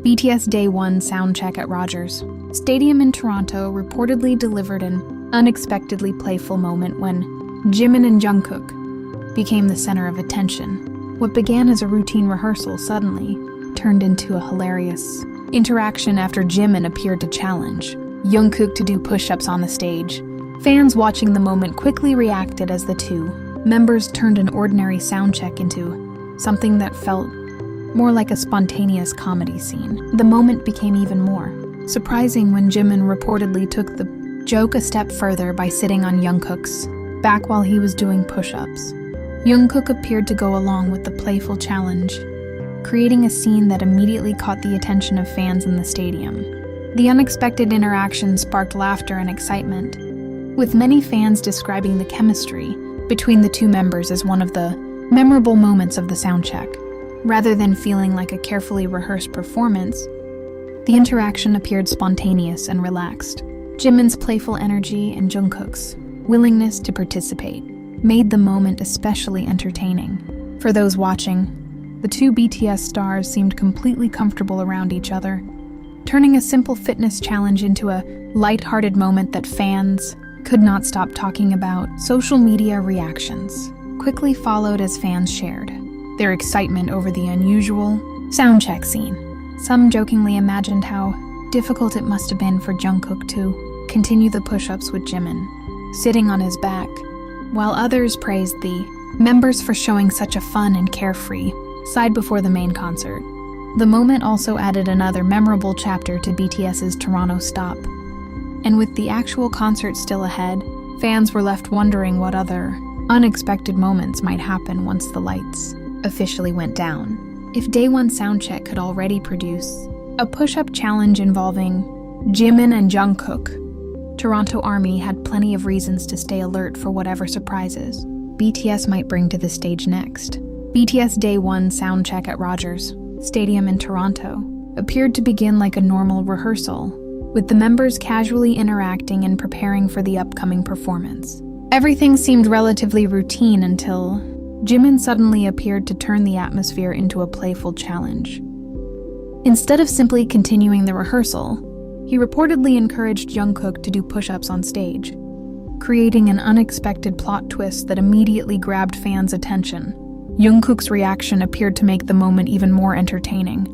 BTS Day 1 Soundcheck at Rogers Stadium in Toronto reportedly delivered an unexpectedly playful moment when Jimin and Jungkook became the center of attention. What began as a routine rehearsal suddenly turned into a hilarious interaction after Jimin appeared to challenge Jungkook to do push-ups on the stage. Fans watching the moment quickly reacted as the two members turned an ordinary soundcheck into something that felt more like a spontaneous comedy scene. The moment became even more surprising when Jimin reportedly took the joke a step further by sitting on Jungkook's back while he was doing push-ups. Jungkook appeared to go along with the playful challenge, creating a scene that immediately caught the attention of fans in the stadium. The unexpected interaction sparked laughter and excitement, with many fans describing the chemistry between the two members as one of the memorable moments of the soundcheck. Rather than feeling like a carefully rehearsed performance, the interaction appeared spontaneous and relaxed. Jimin's playful energy and Jungkook's willingness to participate made the moment especially entertaining. For those watching, the two BTS stars seemed completely comfortable around each other, turning a simple fitness challenge into a light-hearted moment that fans could not stop talking about. Social media reactions quickly followed as fans shared their excitement over the unusual soundcheck scene. Some jokingly imagined how difficult it must have been for Jungkook to continue the push-ups with Jimin sitting on his back, while others praised the members for showing such a fun and carefree side before the main concert. The moment also added another memorable chapter to BTS's Toronto stop, and with the actual concert still ahead, fans were left wondering what other unexpected moments might happen once the lights officially went down. If Day 1 Soundcheck could already produce a push-up challenge involving Jimin and Jungkook, Toronto ARMY had plenty of reasons to stay alert for whatever surprises BTS might bring to the stage next. BTS Day 1 Soundcheck at Rogers Stadium in Toronto appeared to begin like a normal rehearsal, with the members casually interacting and preparing for the upcoming performance. Everything seemed relatively routine until Jimin suddenly appeared to turn the atmosphere into a playful challenge. Instead of simply continuing the rehearsal, he reportedly encouraged Jungkook to do push-ups on stage, creating an unexpected plot twist that immediately grabbed fans' attention. Jungkook's reaction appeared to make the moment even more entertaining.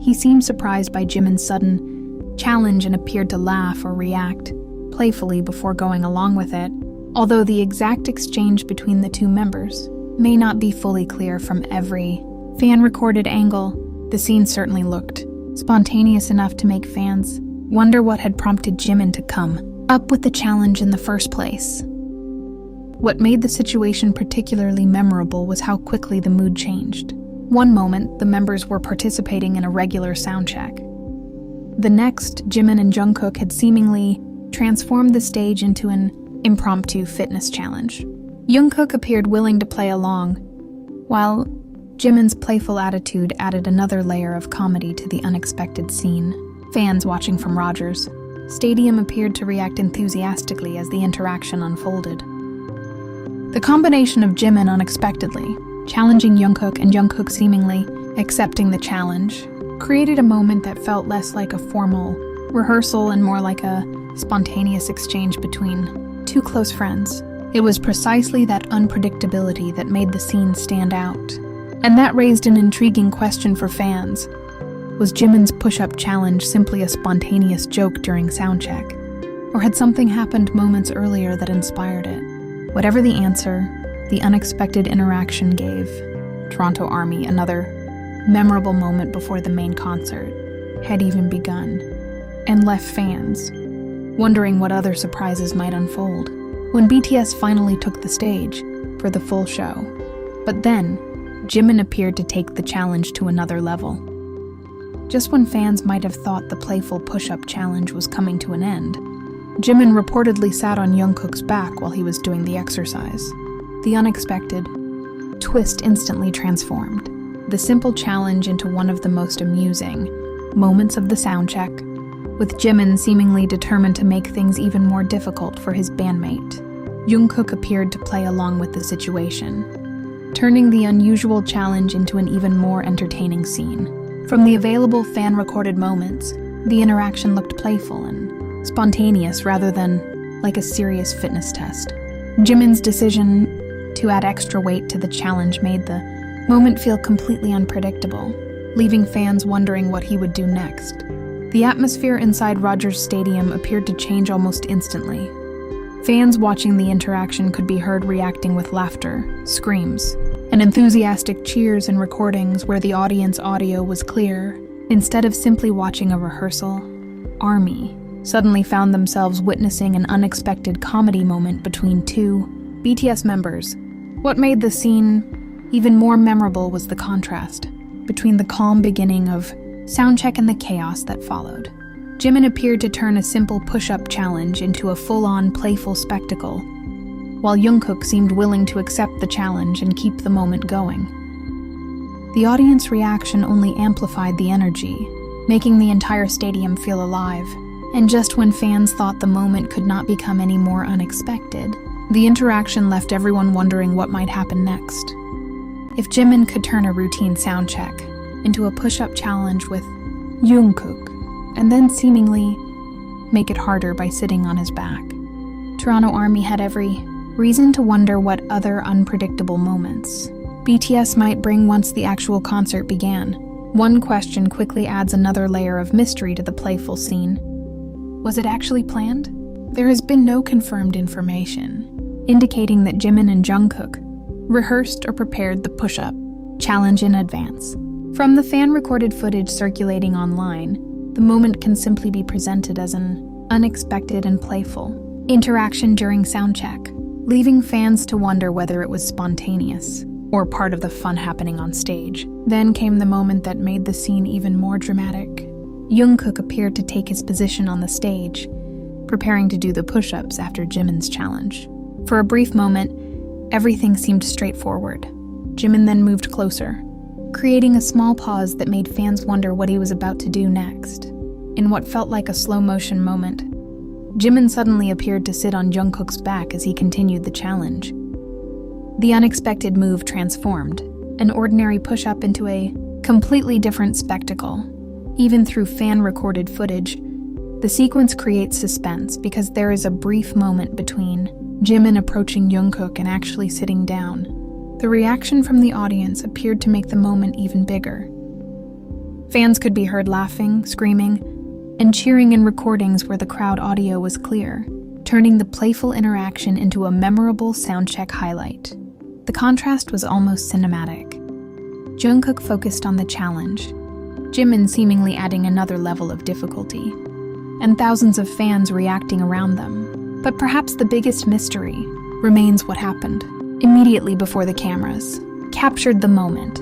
He seemed surprised by Jimin's sudden challenge and appeared to laugh or react playfully before going along with it. Although the exact exchange between the two members may not be fully clear from every fan-recorded angle, the scene certainly looked spontaneous enough to make fans wonder what had prompted Jimin to come up with the challenge in the first place. What made the situation particularly memorable was how quickly the mood changed. One moment, the members were participating in a regular soundcheck. The next, Jimin and Jungkook had seemingly transformed the stage into an impromptu fitness challenge. Jungkook appeared willing to play along, while Jimin's playful attitude added another layer of comedy to the unexpected scene. Fans watching from Rogers Stadium appeared to react enthusiastically as the interaction unfolded. The combination of Jimin unexpectedly challenging Jungkook and Jungkook seemingly accepting the challenge created a moment that felt less like a formal rehearsal and more like a spontaneous exchange between two close friends. It was precisely that unpredictability that made the scene stand out. And that raised an intriguing question for fans. Was Jimin's push-up challenge simply a spontaneous joke during soundcheck? Or had something happened moments earlier that inspired it? Whatever the answer, the unexpected interaction gave Toronto ARMY another memorable moment before the main concert had even begun, and left fans wondering what other surprises might unfold when BTS finally took the stage for the full show. But then, Jimin appeared to take the challenge to another level. Just when fans might have thought the playful push-up challenge was coming to an end, Jimin reportedly sat on Jungkook's back while he was doing the exercise. The unexpected twist instantly transformed the simple challenge into one of the most amusing moments of the soundcheck, with Jimin seemingly determined to make things even more difficult for his bandmate. Jungkook appeared to play along with the situation, turning the unusual challenge into an even more entertaining scene. From the available fan-recorded moments, the interaction looked playful and spontaneous rather than like a serious fitness test. Jimin's decision to add extra weight to the challenge made the moment feel completely unpredictable, leaving fans wondering what he would do next. The atmosphere inside Rogers Stadium appeared to change almost instantly. Fans watching the interaction could be heard reacting with laughter, screams, and enthusiastic cheers in recordings where the audience audio was clear. Instead of simply watching a rehearsal, ARMY suddenly found themselves witnessing an unexpected comedy moment between two BTS members. What made the scene even more memorable was the contrast between the calm beginning of Soundcheck and the chaos that followed. Jimin appeared to turn a simple push-up challenge into a full-on playful spectacle, while Jungkook seemed willing to accept the challenge and keep the moment going. The audience reaction only amplified the energy, making the entire stadium feel alive. And just when fans thought the moment could not become any more unexpected, the interaction left everyone wondering what might happen next. If Jimin could turn a routine soundcheck into a push-up challenge with Jungkook, and then seemingly make it harder by sitting on his back, Toronto ARMY had every reason to wonder what other unpredictable moments BTS might bring once the actual concert began. One question quickly adds another layer of mystery to the playful scene. Was it actually planned? There has been no confirmed information indicating that Jimin and Jungkook rehearsed or prepared the push-up challenge in advance. From the fan-recorded footage circulating online, the moment can simply be presented as an unexpected and playful interaction during soundcheck, leaving fans to wonder whether it was spontaneous or part of the fun happening on stage. Then came the moment that made the scene even more dramatic. Jungkook appeared to take his position on the stage, preparing to do the push-ups after Jimin's challenge. For a brief moment, everything seemed straightforward. Jimin then moved closer, creating a small pause that made fans wonder what he was about to do next. In what felt like a slow-motion moment, Jimin suddenly appeared to sit on Jungkook's back as he continued the challenge. The unexpected move transformed an ordinary push-up into a completely different spectacle. Even through fan-recorded footage, the sequence creates suspense because there is a brief moment between Jimin approaching Jungkook and actually sitting down. The reaction from the audience appeared to make the moment even bigger. Fans could be heard laughing, screaming, and cheering in recordings where the crowd audio was clear, turning the playful interaction into a memorable soundcheck highlight. The contrast was almost cinematic. Jungkook focused on the challenge, Jimin seemingly adding another level of difficulty, and thousands of fans reacting around them. But perhaps the biggest mystery remains what happened immediately before the cameras captured the moment.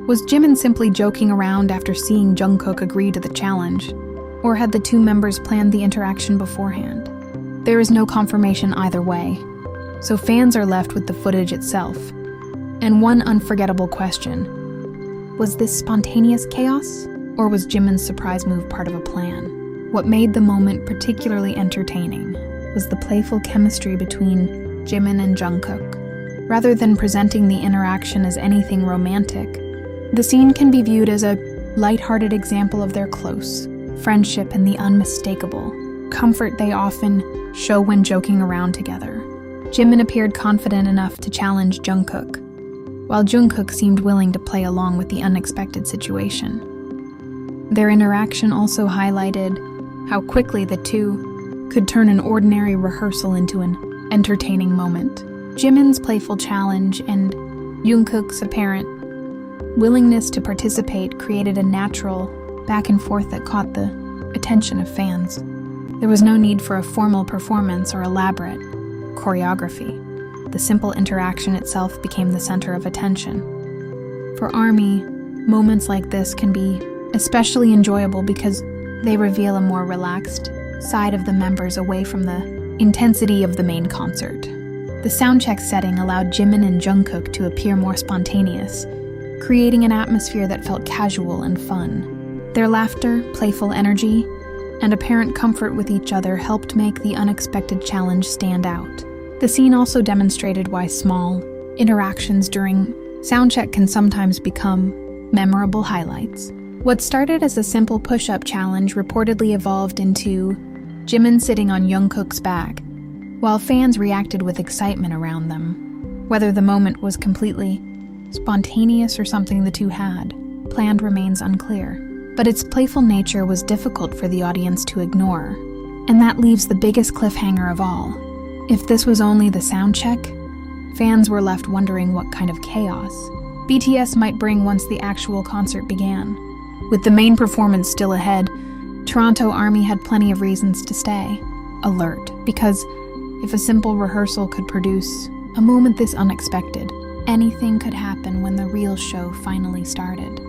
Was Jimin simply joking around after seeing Jungkook agree to the challenge, or had the two members planned the interaction beforehand? There is no confirmation either way, so fans are left with the footage itself. And one unforgettable question: was this spontaneous chaos, or was Jimin's surprise move part of a plan? What made the moment particularly entertaining was the playful chemistry between Jimin and Jungkook. Rather than presenting the interaction as anything romantic, the scene can be viewed as a lighthearted example of their close friendship and the unmistakable comfort they often show when joking around together. Jimin appeared confident enough to challenge Jungkook, while Jungkook seemed willing to play along with the unexpected situation. Their interaction also highlighted how quickly the two could turn an ordinary rehearsal into an entertaining moment. Jimin's playful challenge and Jungkook's apparent willingness to participate created a natural back and forth that caught the attention of fans. There was no need for a formal performance or elaborate choreography. The simple interaction itself became the center of attention. For ARMY, moments like this can be especially enjoyable because they reveal a more relaxed side of the members away from the intensity of the main concert. The soundcheck setting allowed Jimin and Jungkook to appear more spontaneous, creating an atmosphere that felt casual and fun. Their laughter, playful energy, and apparent comfort with each other helped make the unexpected challenge stand out. The scene also demonstrated why small interactions during soundcheck can sometimes become memorable highlights. What started as a simple push-up challenge reportedly evolved into Jimin sitting on Jungkook's back, while fans reacted with excitement around them. Whether the moment was completely spontaneous or something the two had planned remains unclear, but its playful nature was difficult for the audience to ignore. And that leaves the biggest cliffhanger of all. If this was only the sound check, fans were left wondering what kind of chaos BTS might bring once the actual concert began. With the main performance still ahead, Toronto ARMY had plenty of reasons to stay alert, because if a simple rehearsal could produce a moment this unexpected, anything could happen when the real show finally started.